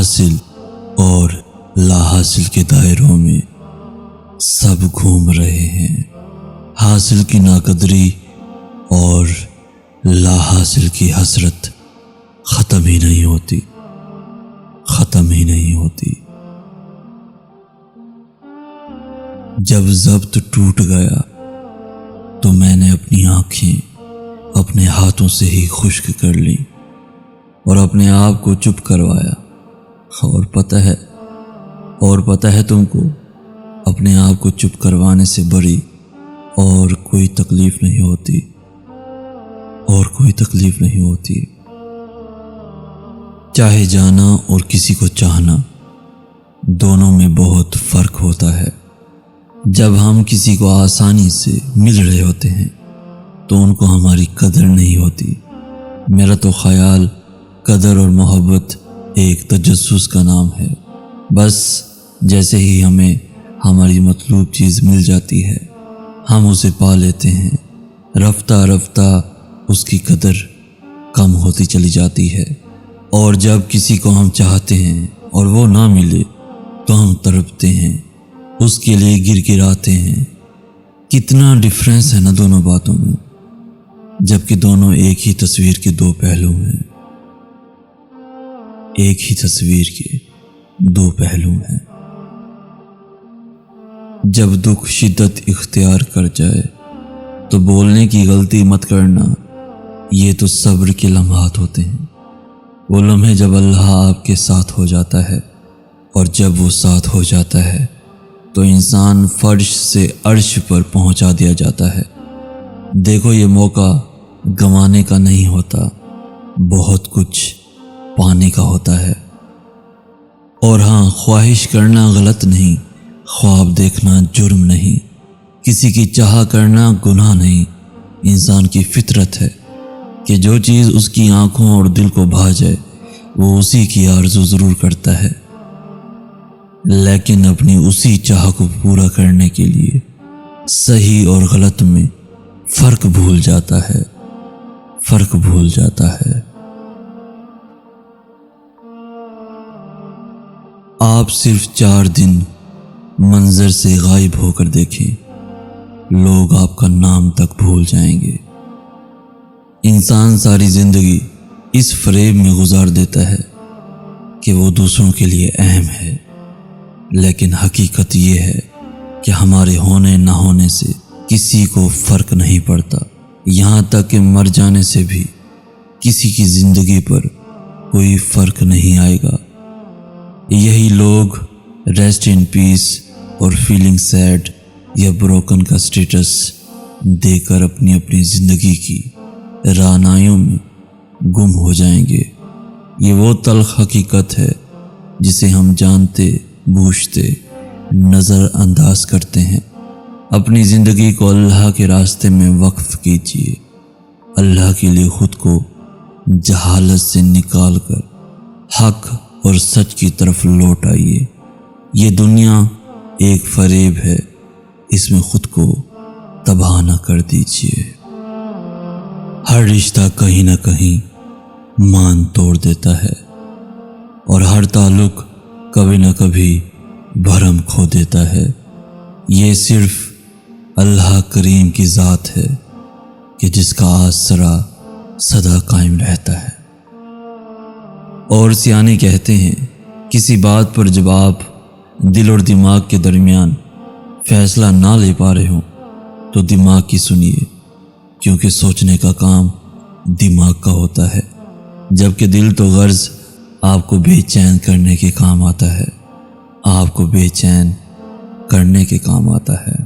حاصل اور لا حاصل کے دائروں میں سب گھوم رہے ہیں۔ حاصل کی ناقدری اور لا حاصل کی حسرت ختم ہی نہیں ہوتی، ختم ہی نہیں ہوتی۔ جب ضبط ٹوٹ گیا تو میں نے اپنی آنکھیں اپنے ہاتھوں سے ہی خشک کر لیں اور اپنے آپ کو چپ کروایا۔ اور پتہ ہے تم کو، اپنے آپ کو چپ کروانے سے بڑی اور کوئی تکلیف نہیں ہوتی، اور کوئی تکلیف نہیں ہوتی۔ چاہے جانا اور کسی کو چاہنا، دونوں میں بہت فرق ہوتا ہے۔ جب ہم کسی کو آسانی سے مل رہے ہوتے ہیں تو ان کو ہماری قدر نہیں ہوتی۔ میرا تو خیال قدر اور محبت ایک تجسس کا نام ہے۔ بس جیسے ہی ہمیں ہماری مطلوب چیز مل جاتی ہے، ہم اسے پا لیتے ہیں۔ رفتہ رفتہ اس کی قدر کم ہوتی چلی جاتی ہے، اور جب کسی کو ہم چاہتے ہیں اور وہ نہ ملے تو ہم تڑپتے ہیں، اس کے لیے گر گراتے ہیں۔ کتنا ڈفرینس ہے نا دونوں باتوں میں، جبکہ دونوں ایک ہی تصویر کے دو پہلو ہیں، ایک ہی تصویر کے دو پہلو ہیں۔ جب دکھ شدت اختیار کر جائے تو بولنے کی غلطی مت کرنا، یہ تو صبر کے لمحات ہوتے ہیں۔ وہ لمحے جب اللہ آپ کے ساتھ ہو جاتا ہے، اور جب وہ ساتھ ہو جاتا ہے تو انسان فرش سے عرش پر پہنچا دیا جاتا ہے۔ دیکھو، یہ موقع گنوانے کا نہیں ہوتا، بہت کچھ پانے کا ہوتا ہے۔ اور ہاں، خواہش کرنا غلط نہیں، خواب دیکھنا جرم نہیں، کسی کی چاہ کرنا گناہ نہیں۔ انسان کی فطرت ہے کہ جو چیز اس کی آنکھوں اور دل کو بھا جائے وہ اسی کی آرزو ضرور کرتا ہے، لیکن اپنی اسی چاہ کو پورا کرنے کے لیے صحیح اور غلط میں فرق بھول جاتا ہے، فرق بھول جاتا ہے۔ آپ صرف 4 دن منظر سے غائب ہو کر دیکھیں، لوگ آپ کا نام تک بھول جائیں گے۔ انسان ساری زندگی اس فریب میں گزار دیتا ہے کہ وہ دوسروں کے لیے اہم ہے، لیکن حقیقت یہ ہے کہ ہمارے ہونے نہ ہونے سے کسی کو فرق نہیں پڑتا، یہاں تک کہ مر جانے سے بھی کسی کی زندگی پر کوئی فرق نہیں آئے گا۔ یہی لوگ ریسٹ ان پیس اور فیلنگ سیڈ یا بروکن کا سٹیٹس دے کر اپنی زندگی کی رعنائیوں میں گم ہو جائیں گے۔ یہ وہ تلخ حقیقت ہے جسے ہم جانتے بوجھتے نظر انداز کرتے ہیں۔ اپنی زندگی کو اللہ کے راستے میں وقف کیجیے، اللہ کے لیے خود کو جہالت سے نکال کر حق اور سچ کی طرف لوٹ آئیے۔ یہ دنیا ایک فریب ہے، اس میں خود کو تباہ نہ کر دیجیے۔ ہر رشتہ کہیں نہ کہیں مان توڑ دیتا ہے، اور ہر تعلق کبھی نہ کبھی بھرم کھو دیتا ہے۔ یہ صرف اللہ کریم کی ذات ہے کہ جس کا آسرا سدا قائم رہتا ہے۔ اور سیانے کہتے ہیں، کسی بات پر جب آپ دل اور دماغ کے درمیان فیصلہ نہ لے پا رہے ہوں تو دماغ کی سنیے، کیونکہ سوچنے کا کام دماغ کا ہوتا ہے، جبکہ دل تو غرض آپ کو بے چین کرنے کے کام آتا ہے، آپ کو بے چین کرنے کے کام آتا ہے۔